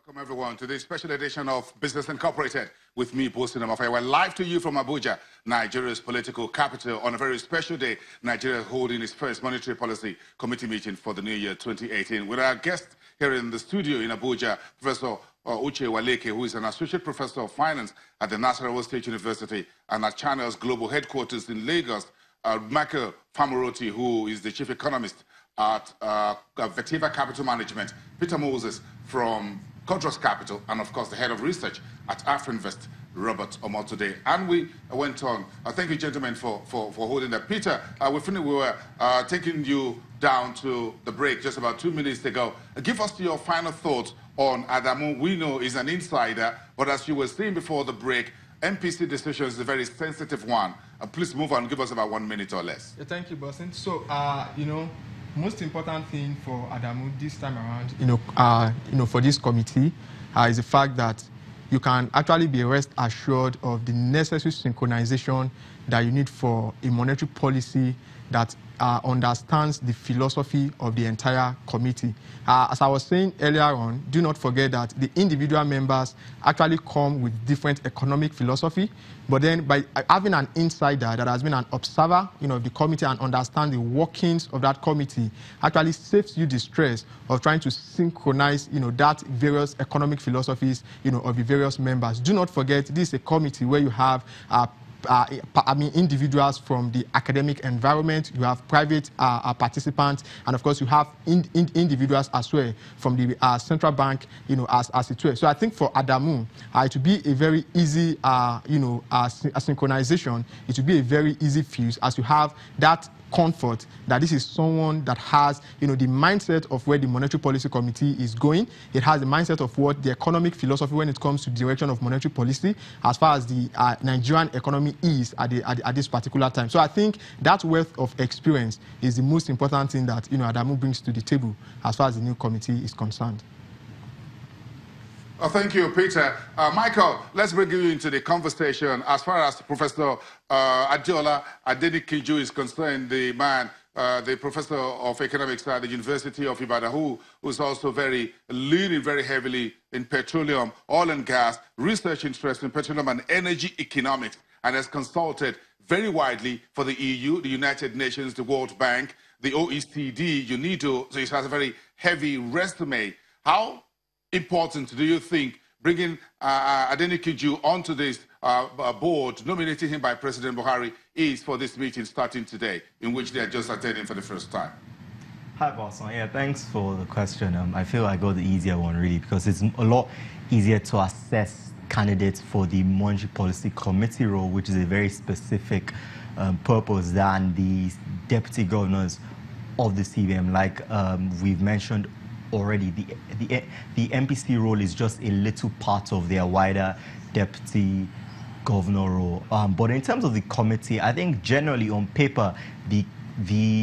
Welcome, everyone, to this special edition of Business Incorporated with me, Bosin Amafai. We're live to you from Abuja, Nigeria's political capital, on a very special day. Nigeria is holding its first monetary policy committee meeting for the new year 2018. With our guest here in the studio in Abuja, Professor Uche Waleke, who is an associate professor of finance at the Nasarawa State University and at Channel's global headquarters in Lagos, Michael Famoroti, who is the chief economist at Vectiva Capital Management, Peter Moses from Codros Capital, and of course the head of research at Afrinvest, Robert Omotoday. And we went on. Thank you, gentlemen, for holding that. Peter, we were taking you down to the break just about 2 minutes ago. Give us your final thoughts on Adamu. We know he's an insider, but as you were saying before the break, MPC decision is a very sensitive one. Please move on. Give us about 1 minute or less. Yeah, thank you, Bosin. So, most important thing for Adamu this time around, for this committee, is the fact that you can actually be rest assured of the necessary synchronization that you need for a monetary policy that understands the philosophy of the entire committee. As I was saying earlier on, do not forget that the individual members actually come with different economic philosophy, but then by having an insider that has been an observer, of the committee and understand the workings of that committee actually saves you the stress of trying to synchronize, that various economic philosophies, of the various members. Do not forget, this is a committee where you have individuals from the academic environment, you have private participants, and of course you have individuals as well from the central bank, as it were. So I think for Adamu, it will be a very easy, a synchronization. It will be a very easy fuse as you have that comfort that this is someone that has, the mindset of where the Monetary Policy Committee is going. It has the mindset of what the economic philosophy when it comes to direction of monetary policy, as far as the Nigerian economy is at this particular time. So I think that wealth of experience is the most important thing that, Adamu brings to the table as far as the new committee is concerned. Thank you, Peter. Michael, let's bring you into the conversation. As far as Professor Adiola Adenikiju is concerned, the man, the professor of economics at the University of Ibadan, who is also leaning very heavily in petroleum, oil and gas, research interest in petroleum and energy economics, and has consulted very widely for the EU, the United Nations, the World Bank, the OECD, UNIDO, so he has a very heavy resume. How important do you think bringing Adenikiju onto this board, nominating him by President Buhari, is for this meeting starting today, in which they are just attending for the first time? Hi, Boson. Yeah, thanks for the question. I feel I got the easier one, really, because it's a lot easier to assess candidates for the Monetary Policy Committee role, which is a very specific purpose, than the deputy governors of the CBM. Like we've mentioned already, the MPC role is just a little part of their wider deputy governor role. But in terms of the committee, I think generally on paper, the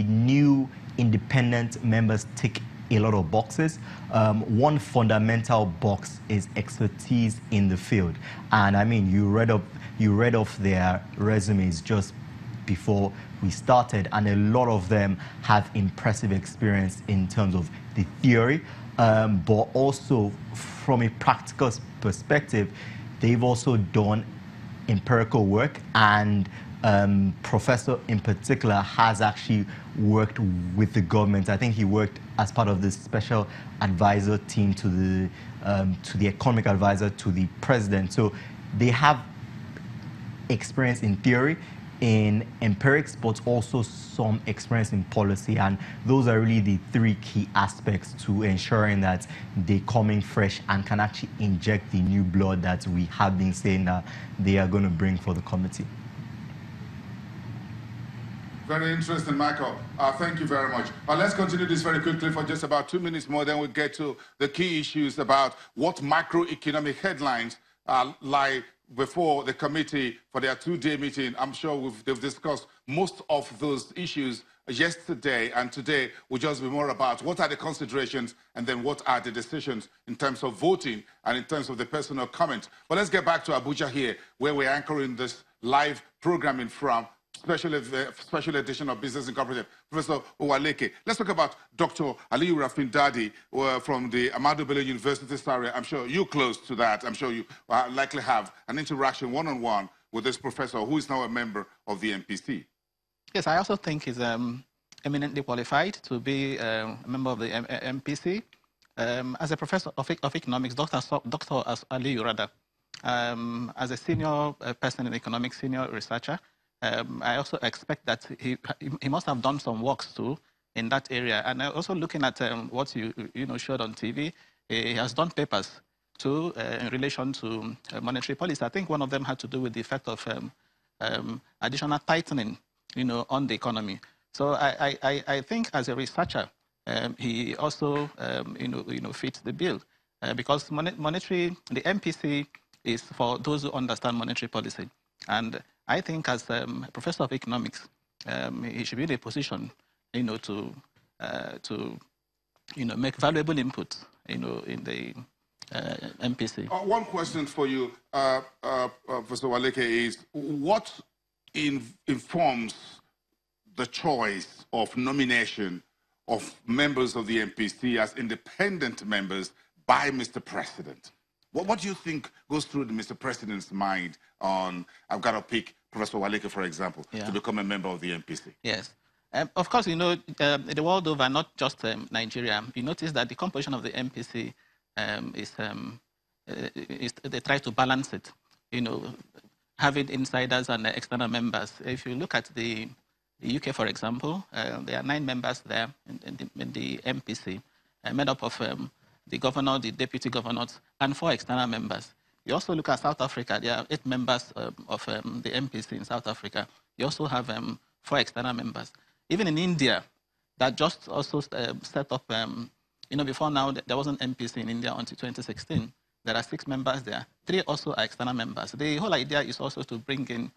new independent members tick a lot of boxes. One fundamental box is expertise in the field. And I mean, you read off their resumes just before we started, and a lot of them have impressive experience in terms of the theory, but also from a practical perspective, they've also done empirical work, and Professor in particular has actually worked with the government. I think he worked as part of the special advisor team to the economic advisor to the president. So they have experience in theory, in empirics, but also some experience in policy. And those are really the three key aspects to ensuring that they come in fresh and can actually inject the new blood that we have been saying that they are going to bring for the committee. Very interesting, Michael. Thank you very much. Let's continue this very quickly for just about 2 minutes more, then we'll get to the key issues about what macroeconomic headlines lie before the committee for their two-day meeting. I'm sure they've discussed most of those issues yesterday, and today will just be more about what are the considerations and then what are the decisions in terms of voting and in terms of the personal comment. But let's get back to Abuja here, where we're anchoring this live programming from. special edition of Business Incorporated, Professor Owaleke. Let's talk about Dr. Aliyu Rafin Dadi from the Ahmadu Bello University Zaria. I'm sure you're close to that. I'm sure you likely have an interaction one-on-one with this professor who is now a member of the MPC. Yes, I also think he's eminently qualified to be a member of the MPC. As a professor of economics, Dr. Aliyu rather, as a senior person in economics, senior researcher, I also expect that he must have done some works too in that area. And also looking at what you showed on TV, he has done papers too in relation to monetary policy. I think one of them had to do with the effect of additional tightening, on the economy. So I think as a researcher, he also fits the bill because the MPC is for those who understand monetary policy. And I think as a professor of economics, he should be in a position, to make valuable input, in the MPC. One question for you, Professor Owaleke, is what informs the choice of nomination of members of the MPC as independent members by Mr. President? What do you think goes through Mr. President's mind on, I've got to pick Professor Owaleke, for example, to become a member of the MPC? Yes. Of course, the world over, not just Nigeria, you notice that the composition of the MPC they try to balance it, having insiders and external members. If you look at the UK, for example, there are 9 members there in the MPC, made up of the governor, the deputy governors, and 4 external members. You also look at South Africa. There are 8 members of the MPC in South Africa. You also have 4 external members. Even in India, that just also set up, before now, there wasn't MPC in India until 2016. There are 6 members there. 3 also are external members. The whole idea is also to bring in,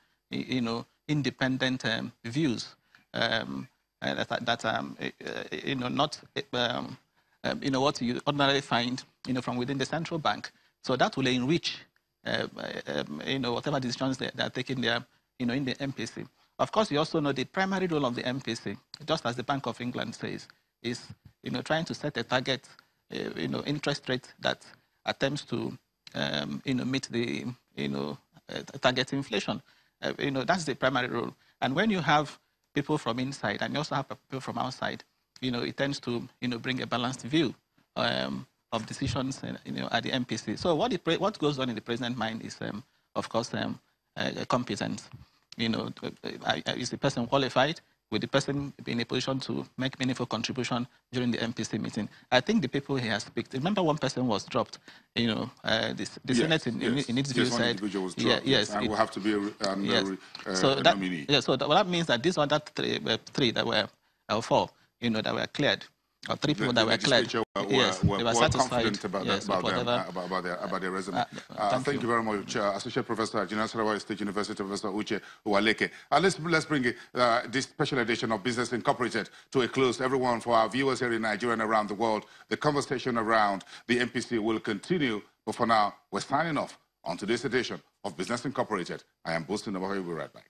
independent views that not what you ordinarily find, from within the central bank. So that will enrich, whatever decisions they are taking there, in the MPC. Of course, you also know the primary role of the MPC, just as the Bank of England says, is, trying to set a target, interest rate that attempts to, meet the, target inflation. That's the primary role. And when you have people from inside and you also have people from outside, it tends to, bring a balanced view of decisions, at the MPC. So what goes on in the president's mind is, of course, competence. Is the person qualified? Will the person be in a position to make meaningful contribution during the MPC meeting? I think the people he has picked. Remember, one person was dropped. The Senate in its view said, yes, and will have to be a nominee. Yeah, so that means that these other 3 that were 4, that were cleared. Or 3 people that were cleared. Were satisfied about their resume. Thank you very much, Associate Professor at Sarawak State University, Professor Uche Owaleke. Let's bring this special edition of Business Incorporated to a close. Everyone, for our viewers here in Nigeria and around the world, the conversation around the MPC will continue. But for now, we're signing off on today's edition of Business Incorporated. I am Boasting We'll be right back.